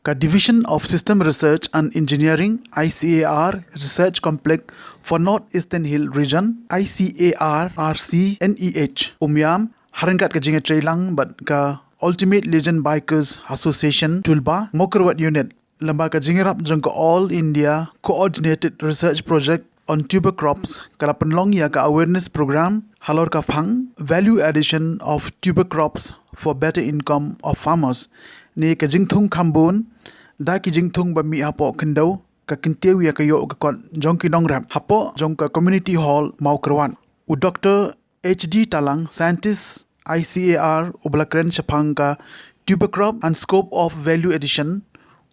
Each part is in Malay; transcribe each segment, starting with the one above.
ka Division of System Research and Engineering ICAR Research Complex for North Eastern Hill Region ICAR RCNEH umyam harangat ka jinga Talang but ka Ultimate Legend Bikers Association Tulba Mokerwat Unit lamba ka ïarap jong ka All India Coordinated Research Project on tuber crops kala penlong ya ka awareness program halor ka phang value addition of tuber crops for better income of farmers ni ka jingthung khambun da ki jingthung ba mi apo kendau ka kintew ya ka yo ka kon jong ki nong rap hapo jong ka community hall Mawphor u Dr. HD Talang scientist ICAR ublakren chapang ka tuber crop and scope of value addition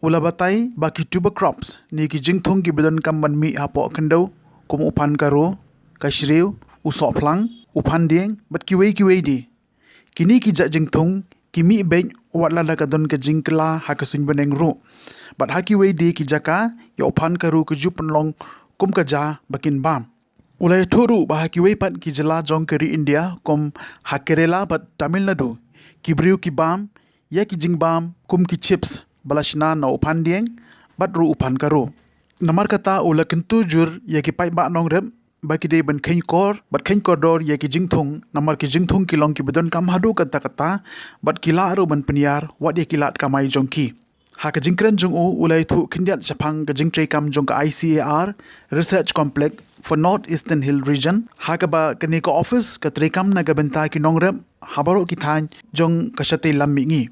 ulabatai baki tuber crops ni ki jingthung ki bedon kam ban mi apo kendau kum upan karo ka shrew u soplang upan dieng bat ki wei di kini ki ja jingthung ki mi ben watla la ka don ka jingkla ha ka sun beneng ru bat ha ki wei di ki jaka ya upan karu ku jupan long kum ka ja bakin bam ulai thoru ba ha ki wei pat ki jala jong kari India kum ha Kerala bat Tamil Nadu ki briew ki bam ya ki jing bam kum ki chips balashna na upan dieng bat ru upan karu namar kata ula kentu jur ya ki pai ba nong rem baki de ban khain kor bat khain kor dor ya ki jingthung namar ki jingthung ki long ki bedon kam hadu kata kata bat kila ru ban peniar wat ya kilat kamai jongki ha ka jingkren jong u ulai thu kindiat chapang ka jingtre kam jong ka ICAR Research Complex for North Eastern Hill Region ha ka ba kani ka office ka trekam na ga benta ki nong rem habaro ki than jong ka shate lammi ngi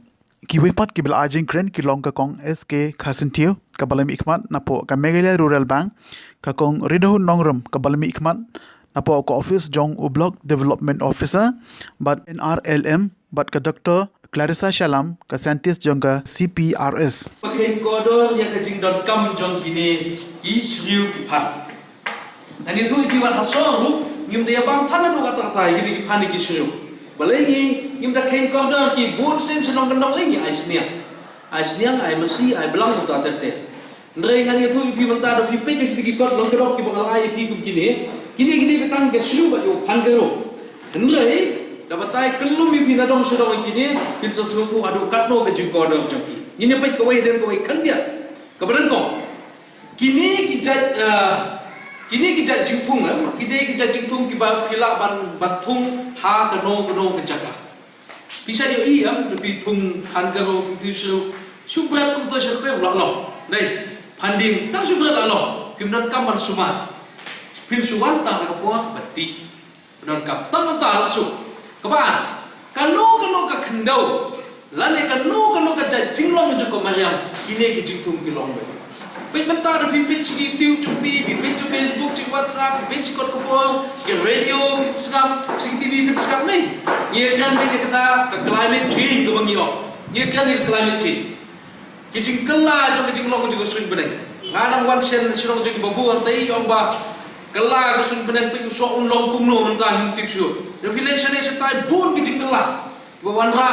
ki wepat ki bel ajing kren ki long ka kong SK khasentiu ka balami ikmat napo ka Meghalaya Rural Bank ka kong ridahun nongram ka balami ikmat napo ka office jong u block development officer but NRLM but ka Dr. Clarissa Shalam ka scientist jong ka CPRS pakai kodor yang kajing don kam jong kini isriu ki phan dan itu ikiwan hasoru ngim dia bang tanah do kata-kata gini ki phan ki isriu balengi ngim da kain kodor ki bon sen senong gendong lengi aisnia ai mesti ai belang untuk aterte ndrei ngani itu ipi menta do fi pege ki kod long kedok ki bangal ai ki kini betang ke isriu ba yo phan gero ndrei dapatai kelum ipi nadong sedong kini pin sesuatu adu katno ke jingko dong joki ini pai kawai dan kawai kan dia keberan ko kini kijat jingtung ki jingtung ki ba pila ban batung ha kano ke jaga bisa yo iya lebih tung hangaro itu subrat untuk serpe lo nei panding tang subrat lo pimdan kaman suma pin suwan tang ka puak bati pimdan kap tang ta langsung kapan kanu ka kendau lane kanu ka jinglong jo ko mariam kini ki jingtung ki long be pe mentar fi pitch ki YouTube fi pitch Facebook ci WhatsApp pitch kod ko ki radio Instagram ci TV Instagram nei ye kan be kata ka climate change ko bangio ye kan ni climate change ki jingkala jo ki jinglong jo sun beneng ngadang wan sen sirong jo ki babu ang tai ong ba kala ka sun beneng pe uso unlong kumno mentang tip syu reflection is tai bun ki jingkala bawanra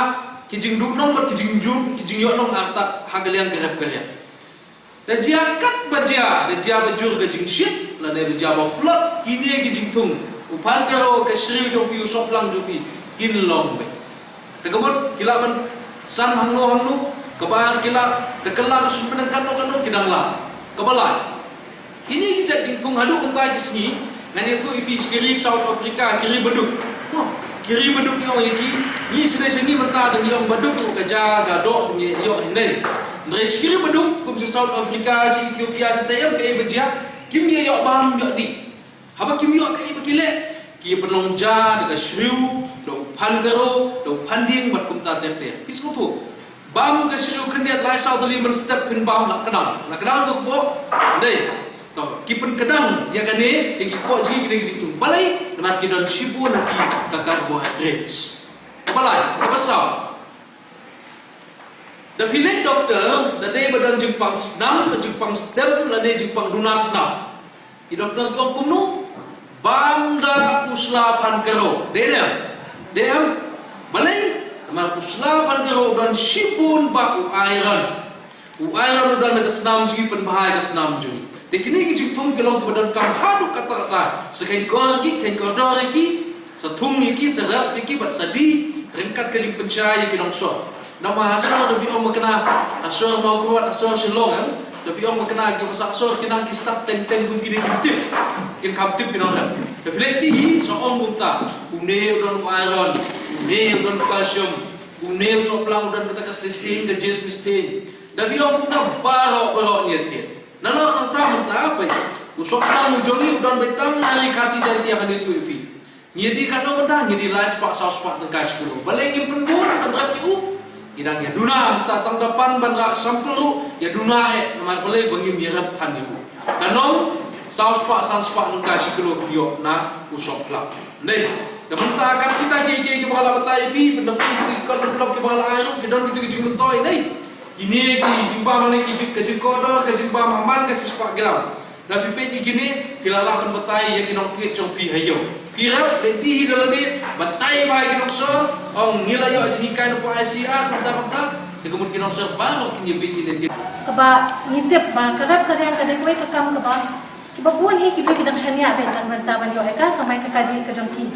ki jingdu nong bat ki jingjun ki jingyo nong arta hagalian kerep kerja da jia kat bajia da jia bajur ga jingshit la ne bajia ba flot kini ki jingtung upan karo ka shri jo pi uso plang jo pi kin long be tegabot kila man san hamno kabar kila de kala ka sun beneng kano kidang la kabala ini kita jingtung hadu entai kisni ngani tu ipi kiri South Africa kiri beduk ni orang iki ni sini mentah dengan yang beduk ka jaga dok ni yo hindai dari kiri beduk kum South Africa si Ethiopia si tayam ke bejia kim ni yo bam yo di haba kim yo ke bekile ki penongja dekat shriu do phankaro do phanding mat kum ta terte pisku tu bam ke shriu khendiat lai South Liman step pin bam la kadang ko bo dei kipen kedang ya kane yang kipok ji gini gitu balai nak kidon shibu nak ki carbohydrates balai apa pasal the village doctor da day badan jingpang snam jingpang step la day jingpang dunas snam i doktor ko kumnu bam da usla phankaro dem balai mar usla phankaro don shibun ba iron dan nak snam ji pen bahai ka snam ji teknik ki jingtung ke long badan kam hadu kata sekain kor ki kain kodor ki satung ki serap ki bat sadi ringkat ke jing pencaya ki long so nama asor tapi orang kena asor mau kuat asor selong kan tapi orang kena ke pasal asor kena ki start ten pun kini kamtip kena kan tapi lagi so orang bunta une don iron une don calcium une so pelang dan kita ke sustain ke jes sustain tapi orang bunta baro ni dia nana orang apa usok nang joni don betam hari kasih janti akan itu pi nyedi kado benda nyedi lais pak saus pak tengkai sepuluh balengin penbun antara piu idangnya duna tatang depan bandra sampelu ya duna nama boleh bangim yarap tan yu kanong saus pak tengkai sepuluh yo na usok lap nei demen takan kita ke bala batai pi benda pi kalau kelop ke bala air ke don itu ke mentoi nei ini ki jumpa mana ki ke kodo ke jumpa maman ke sepak gelam tapi pe gini kilala ban batai ya kinong tiet chong pi hayo kirap de di dalam ni batai mai kinong so ong ngila yo jikai no ICR kunta de kemudian kinong so baru kini bikin de kaba ngitip ba karap karyang kadai koi kakam kaba kiba buan hi kibi kidang shania be tan bantaban yo eka kamai kakaji ka jongki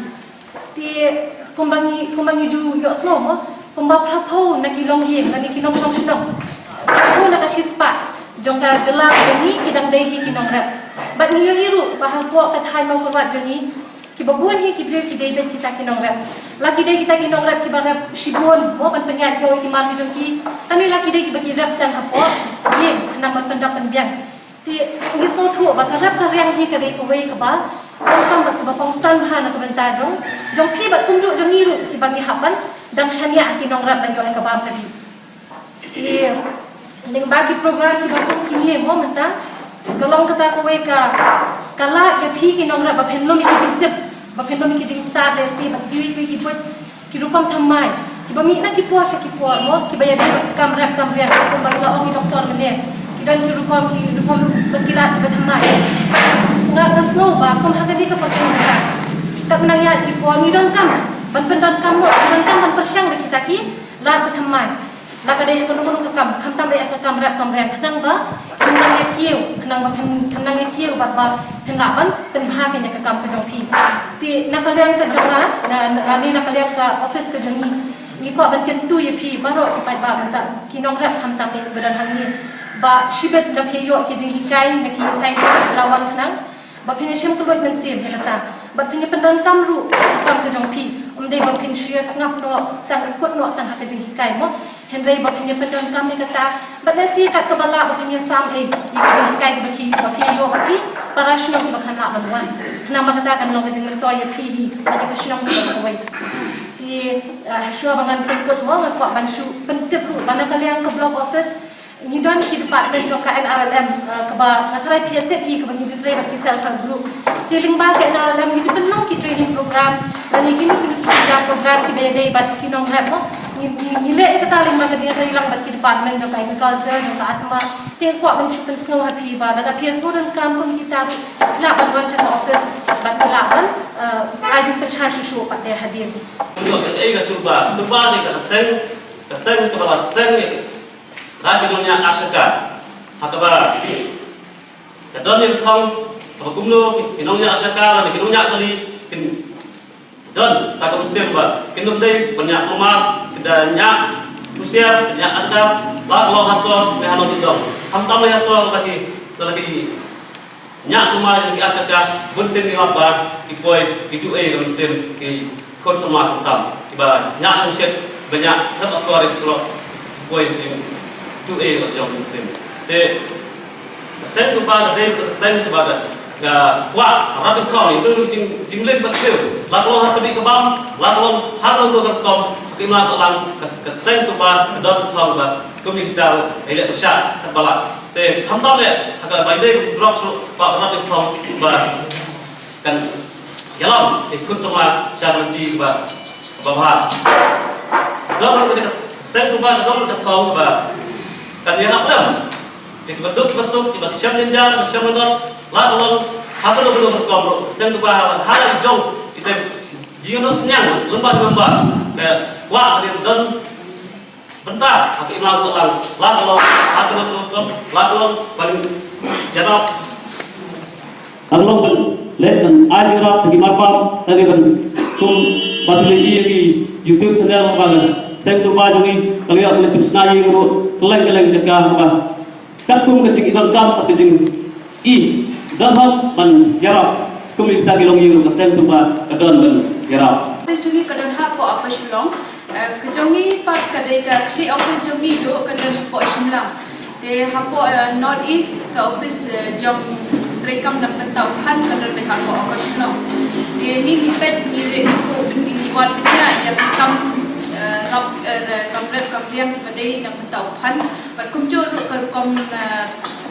ti kumbangi ju yo snow mo kumba prapo na kilong hi ngani kinong song shnong prapo na kasispa jongka jelak jeni kidang dehi kinong rap bat niyo iru bahal po kathai mau kurwat jeni kibabuan hi kibri kidai bet kita kinong rap laki dai kita kinong rap kibarap shibon mo ban penyat yo kimar ki jongki tani laki dai kibagi rap tang hapo yin nang ban pendap penbiang ti ngis mo thu ba karap karyang hi kadai kowei kaba kam ba kaba pongsan bahana ka benta jongki bat kumju jongi ru kibagi hapan dang shania kinong rap ban yo kaba kadi ti ning bagi program ki baku kini mo menta galong kata ko ka kala ke phi ki nongra ba phenlo mi ki jingtip ba phenlo mi ki jing start le si ba ki ki put ki rukom thammai ki ba mi na ki po sa ki po mo ki ba ya kam rap ko ba la ong doktor mene ki dan ki rukom ba ki la ba thammai nga snow ba kom hagadi ka pathin ka tak nang ya ki po mi don kam ban pendan kam mo ban kam ban pasyang de kita ki la ba thammai laka deh kono kam tam deh kam rap kenang ba kenang ye kieu ba kenaban penbha ke nya kam ke jongpi ti nakalian ke jonga na ni nakalian ka office ke jongi ni ko ban ken tu ye pi baro ki pai ba banta kinong rap tam ye bedan hamni ba shibet da ke yo ke jing hikai na ki scientist lawan kenang ba phine shem kulot men sim he kata ba phine pendan kam ru kam ke jongpi dei ba phin shia ngap no tang kot no tang ha ke jing hikai mo Henry ba phanya pendon kam ni kata badasi kat kebala ba phanya sam ni jing kai ba ki yo ba ki parashno ba khana banwan khana ba kata kan long jing to ya phi hi ba ka shnong ni ba wai ti shua bangan pengkut mo ko ban shu pentip ru bana kalian ke block office ni don ki department jo ka NRLM ke ba atrai pietep hi ke bangi jutre ba ki self help group ti ling ba ke NRLM ni jupen long ki training program lani ki ni ki jam program ki be dei ba ki nong rap mo nile kata ling ba ka jinga ilang ba ki department jo ka agriculture jo ka atma ti ko ban chupen snow happy ba da ps mo dan kam ko ki ta la ban wan cha office ba la ban ajin pen sha shu pa te hadir lo ke ai ga tuba ni ka sen ke bala sen lagi dunia asaka hakaba kadon ni thong apa kumno kinongnya asaka la kinongnya kali kin don ta kom semba kinong dei banyak rumah kedanya usia banyak ada la lo hasol le hano tudong tam le hasol lagi nyak rumah lagi asaka bun sen ni laba ipoi itu kom sem ke kon sama tam tiba nyak songset banyak hat akor ekslo ipoi tu kalau jauh musim. De, sen tu pada de, sen tu pada. Ga, wah, rapi kau ni, tu jing lem pasir. Lalu hati di kebam, lalu hati lu terkom. Kemana selang, kat sen tu pada, kedor tu tahu pada. Kami kita elak besar, kepala. De, hamtam le, agak baik drop su, pak rapi kau pada. Kan, jalan, ikut semua cara di pada bawah. Kedor kita sen tu pada, kedor kita tahu pada. Kan ïarap dam ikbaduk masuk ibak syam jenjar syam menor la tolong hakalo belum berkom sen tu bah halal jong ite jino senyang lembar ke wa dia don bentar hak imam selang la tolong hakalo belum berkom la tolong paling janab Along let an ïarap pergi mapam tadi kan kum batuli di YouTube channel bang sen tu ba jungi kalian le pisnai ru keleng jaga ba kakum ke jing idam kam atau jing i damhat man yarap kum kita kilong yu ke sen tu ba kadon ban yarap Sungi kadang ha po apa shulong, kejongi pat kadai ka kli office jongi do kadang po shimlang. De ha po North East ka office jong trekam nam tau pan kadang be ha po apa shulong. De ni pet ni re ko ni wat bina ya kam rap kamriang kadai nam tau pan pat kum jo ru kom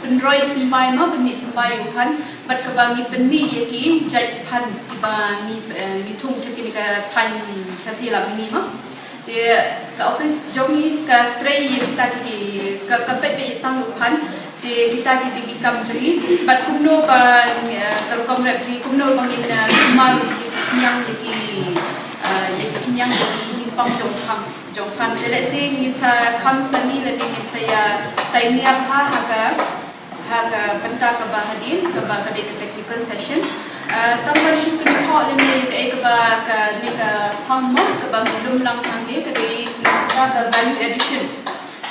เป็นรอยสิมใบมั้งเป็นมีสิมใบอยู่พันบัดกบามีเป็นมียากี้ใจพันกบามีทุ่งเช่นกินกับทันชาติลาบินีมั้งเดี๋ยวกับออฟฟิศจงนี้กับเตรย์kitaกี่กับเป็ดเป็ดตั้งอยู่พันเดี๋ยวkitaกี่กำจนี้บัดคุมโนบางกับกำลังจีคุมโนบางยินสมาร์ยังยากี้ยังยากี้จิงปังจงทำจงพันแต่ละสิ่งยินซาคำสันนี่และยินซายาไตเมียพาหากbenta ke bahadin ke bahadi ke technical session tambah syuk ke hot ini ke ni ke pangmo ke bang belum lang pangdi ke di ke value addition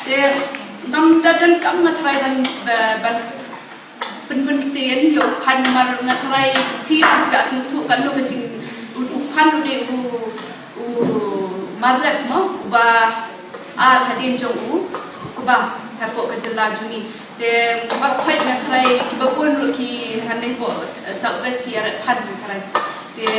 de ngam dadan kam ngatrai ban pen tien yo pan mar ngatrai pi ga sutu kan lo kecing pan de u marret mo ba hadin jong ku ba hapo ke jela juni de bar khait na thalai ki bapun ru ki hanne po southwest ki ar phan na thalai de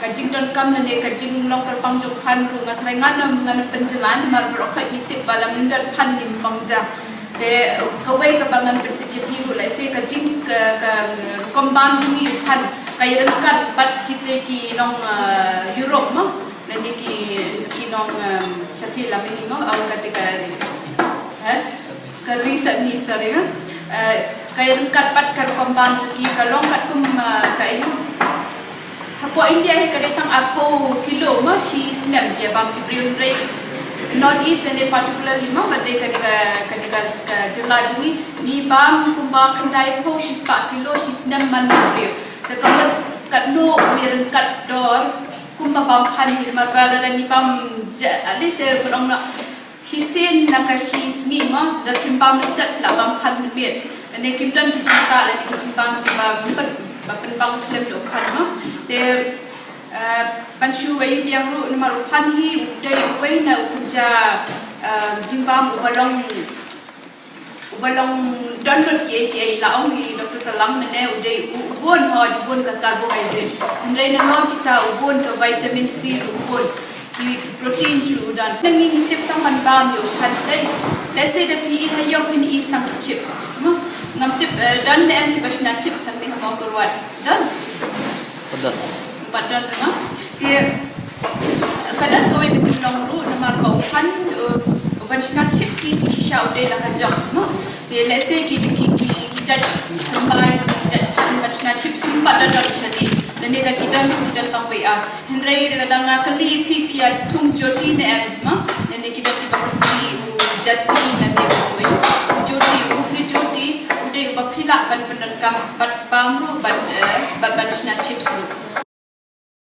kajing don kam na ne kajing local pang jok phan ru nga thalai ngan penjelan mar bar khait ni tip bala mindar phan ni mangja de kawai ka bangan pentit ye pi ru lai se kajing ka kombam jungi phan kairan kat bat kite ki nong Europe ma nani ki nong sathi la mini ma au katika ke riset ni sering kaya kat pat kar kombam juki kalong kat kum kayu hapo India he kadetang apo kilo ma shi snap dia bam ki briew break North East and particularly ma bade kadika jela jungi ni bam kumba khandai po shi spa kilo shi snap man briew te kamat kat no miren kat dor kumba bam khan hi ma bala ni bam ali se belong na she seen nakashi snima the pimbam step la bam phan biet and they kim dan ki chita la ki chimbam ki ba pen bang klem do phan no te ban shu wei yang ru na maru phan hi dai wei na uja jimbam ubalong don ki la ongi Dr. Talang mene udai ubon ho ubon ka carbohydrate ndai na lor kita ubon ka vitamin C ubon protein through dan nanging tip taman bam yo kan dai let's say that we eat hayo when eat some chips no ngam tip dan dem ki basna chips ang ni mau turwat dan padan na dia kadang kau yang kecil long ru nama bau kan basna chips ni shisha udah lah kajang no dia let's say ki jadi sembai jadi basna chips padan jadi dan dia kita tambah Henry ladang kali pipia tung jodi ne ma dan kita pergi jati dan dia jodi free jodi udah bapila ban penangkam bat pamru ban snap chips